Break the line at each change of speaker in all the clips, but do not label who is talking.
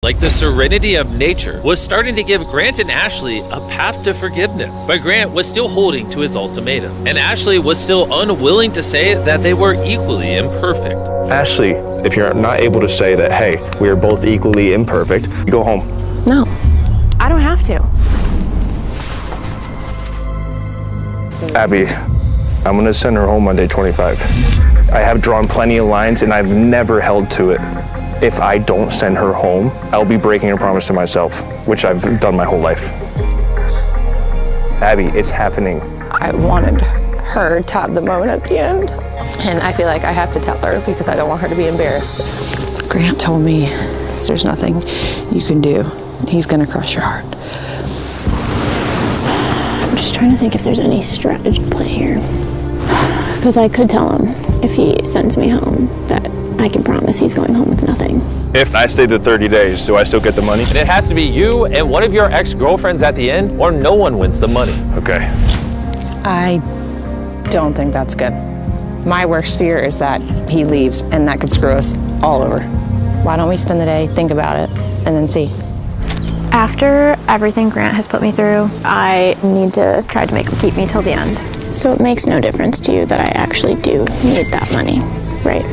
Like the serenity of nature was starting to give Grant and Ashley a path to forgiveness. But Grant was still holding to his ultimatum. And Ashley was still unwilling to say that they were equally imperfect.
Ashley, if you're not able to say that, hey, we are both equally imperfect, you go home.
No, I don't have to.
Abby, I'm gonna send her home on day 25. I have drawn plenty of lines and I've never held to it. If I don't send her home, I'll be breaking a promise to myself, which I've done my whole life. Abby, it's happening.
I wanted her to have the moment at the end. And I feel like I have to tell her because I don't want her to be embarrassed.
Grant told me there's nothing you can do. He's gonna crush your heart.
I'm just trying to think if there's any strategy play here. Because I could tell him if he sends me home that I can promise he's going home with nothing.
If I stay to 30 days, do I still get the money?
And it has to be you and one of your ex-girlfriends at the end, or no one wins the money.
Okay.
I don't think that's good. My worst fear is that he leaves and that could screw us all over. Why don't we spend the day, think about it, and then see?
After everything Grant has put me through, I need to try to make him keep me till the end. So it makes no difference to you that I actually do need that money, right?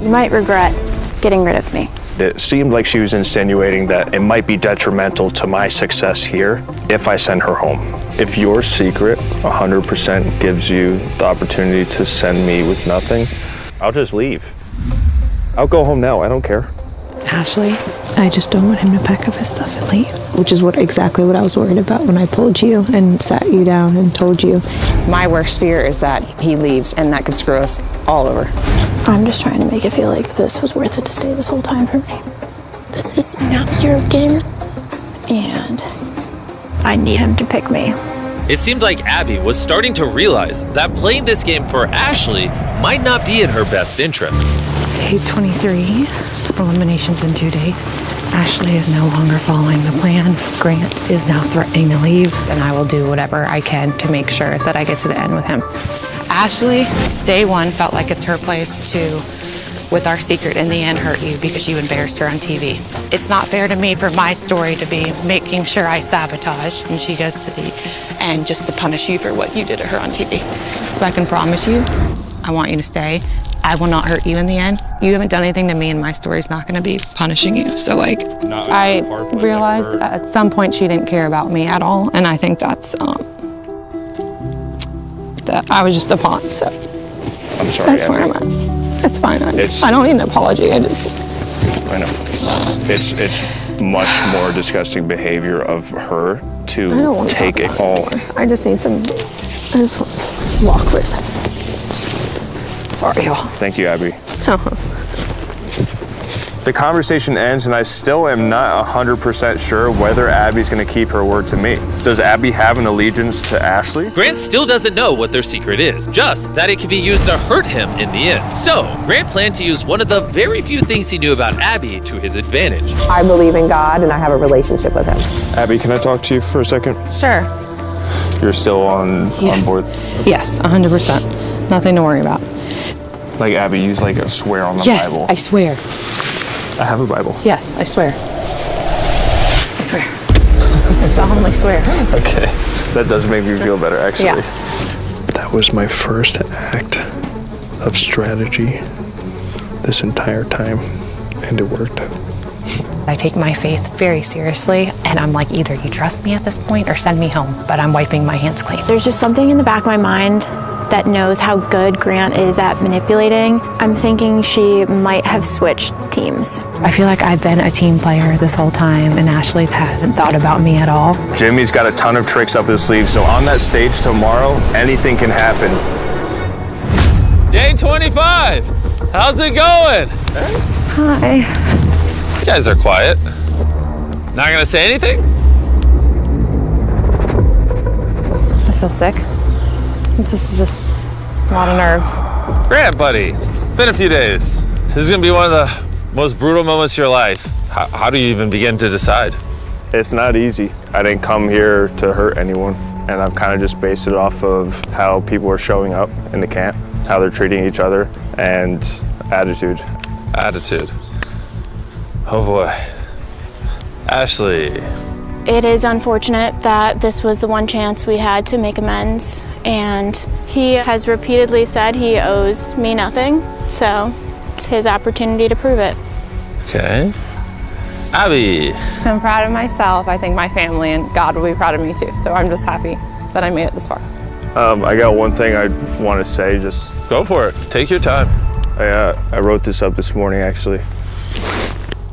You might regret getting rid of me.
It seemed like she was insinuating that it might be detrimental to my success here if I send her home. If your secret 100% gives you the opportunity to send me with nothing, I'll just leave. I'll go home now, I don't care.
Ashley, I just don't want him to pack up his stuff and leave, which is exactly what I was worried about when I pulled you and sat you down and told you. My worst fear is that he leaves and that could screw us all over.
I'm just trying to make it feel like this was worth it to stay this whole time for me. This is not your game, and I need him to pick me.
It seemed like Abby was starting to realize that playing this game for Ashley might not be in her best interest.
Day 23, eliminations in 2 days. Ashley is no longer following the plan. Grant is now threatening to leave, and I will do whatever I can to make sure that I get to the end with him. Ashley, day 1 felt like it's her place to, with our secret, in the end hurt you because you embarrassed her on TV. It's not fair to me for my story to be making sure I sabotage and she goes to the end just to punish you for what you did to her on TV. So I can promise you, I want you to stay. I will not hurt you in the end. You haven't done anything to me and my story's not gonna be punishing you. So I realized at some point she didn't care about me at all. And I think that's, that I was just a pawn, so.
I'm sorry,
that's where I'm at. It's fine, I don't need an apology, I know.
It's much more disgusting behavior of her to take it all.
I just want to walk for a second. Sorry, y'all.
Thank you, Abby. The conversation ends and I still am not 100% sure whether Abby's gonna keep her word to me. Does Abby have an allegiance to Ashley?
Grant still doesn't know what their secret is, just that it can be used to hurt him in the end. So, Grant planned to use one of the very few things he knew about Abby to his advantage.
I believe in God and I have a relationship with him.
Abby, can I talk to you for a second?
Sure.
You're still on board?
Yes, 100%. Nothing to worry about.
Like Abby, you swear on the
yes,
Bible.
I swear.
I have a Bible.
Yes, I swear. I swear. I solemnly swear.
Okay, that does make me feel better, actually.
Yeah.
That was my first act of strategy this entire time, and it worked.
I take my faith very seriously, and I'm like, either you trust me at this point or send me home, but I'm wiping my hands clean.
There's just something in the back of my mind that knows how good Grant is at manipulating. I'm thinking she might have switched teams.
I feel like I've been a team player this whole time, and Ashley hasn't thought about me at all.
Jimmy's got a ton of tricks up his sleeve, so on that stage tomorrow, anything can happen.
Day 25, how's it going?
Hi.
You guys are quiet. Not gonna say anything?
I feel sick. This is just a lot of nerves.
Grant, buddy, it's been a few days. This is gonna be one of the most brutal moments of your life. How do you even begin to decide?
It's not easy. I didn't come here to hurt anyone, and I've kind of just based it off of how people are showing up in the camp, how they're treating each other, and attitude.
Attitude. Oh boy. Ashley.
It is unfortunate that this was the one chance we had to make amends, and he has repeatedly said he owes me nothing, so it's his opportunity to prove it.
Okay. Abby.
I'm proud of myself. I think my family and God will be proud of me too. So I'm just happy that I made it this far.
I got one thing I want to say. Just
Go for it. Take your time.
I wrote this up this morning, actually.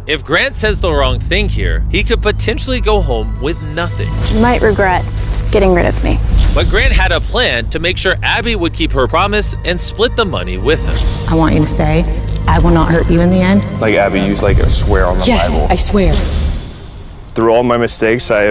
If Grant says the wrong thing here, he could potentially go home with nothing.
You might regret getting rid of me.
But Grant had a plan to make sure Abby would keep her promise and split the money with him.
I want you to stay. I will not hurt you in the end.
Like Abby used like a swear on the
Yes,
Bible.
I swear.
Through all my mistakes, I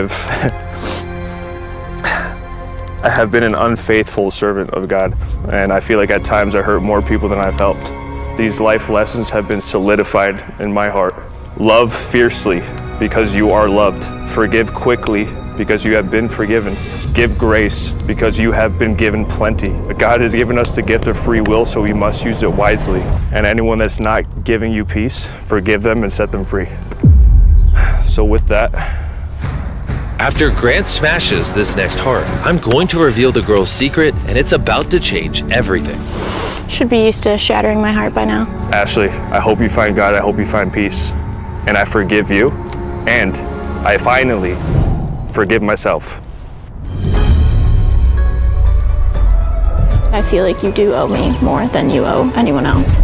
have been an unfaithful servant of God, and I feel like at times I hurt more people than I've helped. These life lessons have been solidified in my heart. Love fiercely because you are loved. Forgive quickly because you have been forgiven. Give grace because you have been given plenty. God has given us the gift of free will, so we must use it wisely. And anyone that's not giving you peace, forgive them and set them free. So with that,
After Grant smashes this next heart, I'm going to reveal the girl's secret, and it's about to change everything.
Should be used to shattering my heart by now.
Ashley, I hope you find God, I hope you find peace. And I forgive you, and I finally forgive myself.
I feel like you do owe me more than you owe anyone else.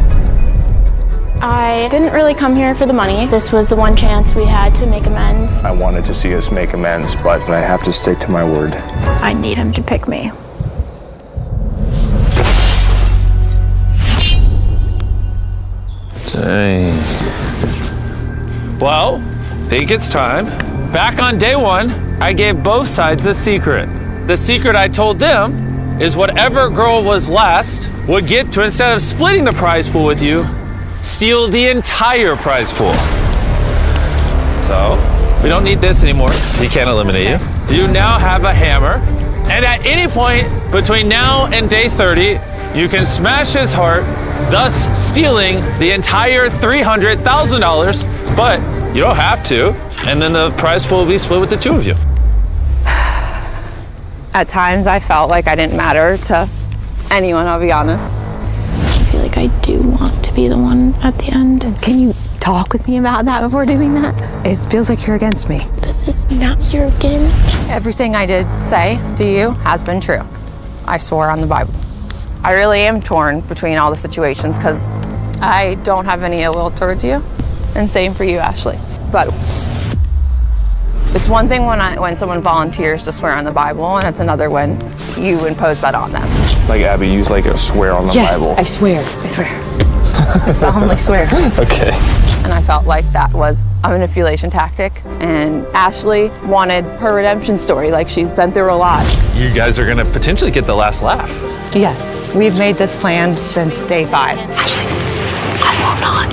I didn't really come here for the money. This was the one chance we had to make amends.
I wanted to see us make amends, but I have to stick to my word.
I need him to pick me.
Dang. Well, think it's time. Back on day one, I gave both sides a secret. The secret I told them is whatever girl was last would get to, instead of splitting the prize pool with you, steal the entire prize pool. So, we don't need this anymore. We can't eliminate you. You now have a hammer, and at any point between now and day 30, you can smash his heart, thus stealing the entire $300,000, but you don't have to, and then the prize pool will be split with the two of you.
At times I felt like I didn't matter to anyone, I'll be honest.
I feel like I do want to be the one at the end.
Can you talk with me about that before doing that? It feels like you're against me.
This is not your game.
Everything I did say to you has been true. I swore on the Bible. I really am torn between all the situations because I don't have any ill will towards you. And same for you, Ashley. But it's one thing when someone volunteers to swear on the Bible, and it's another when you impose that on them.
Like Abby used like a swear on the Bible.
I swear. I swear. I solemnly swear.
Okay.
And I felt like that was a manipulation tactic. And Ashley wanted her redemption story, like she's been through a lot.
You guys are gonna potentially get the last laugh.
Yes, we've made this plan since day 5.
Ashley, I will not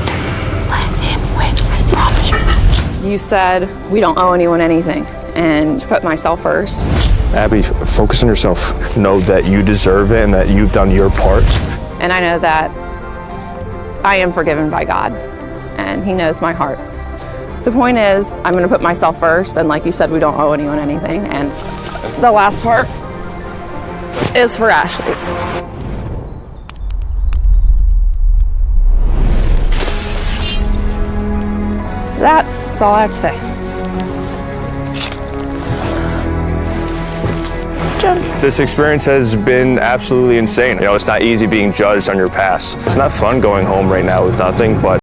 let him win. I promise you that.
You said we don't owe anyone anything, and put myself first.
Abby, focus on yourself. Know that you deserve it and that you've done your part.
And I know that I am forgiven by God, and He knows my heart. The point is, I'm gonna put myself first, and like you said, we don't owe anyone anything, and the last part is for Ashley. That's all I have to say.
This experience has been absolutely insane. You know, it's not easy being judged on your past. It's not fun going home right now with nothing, but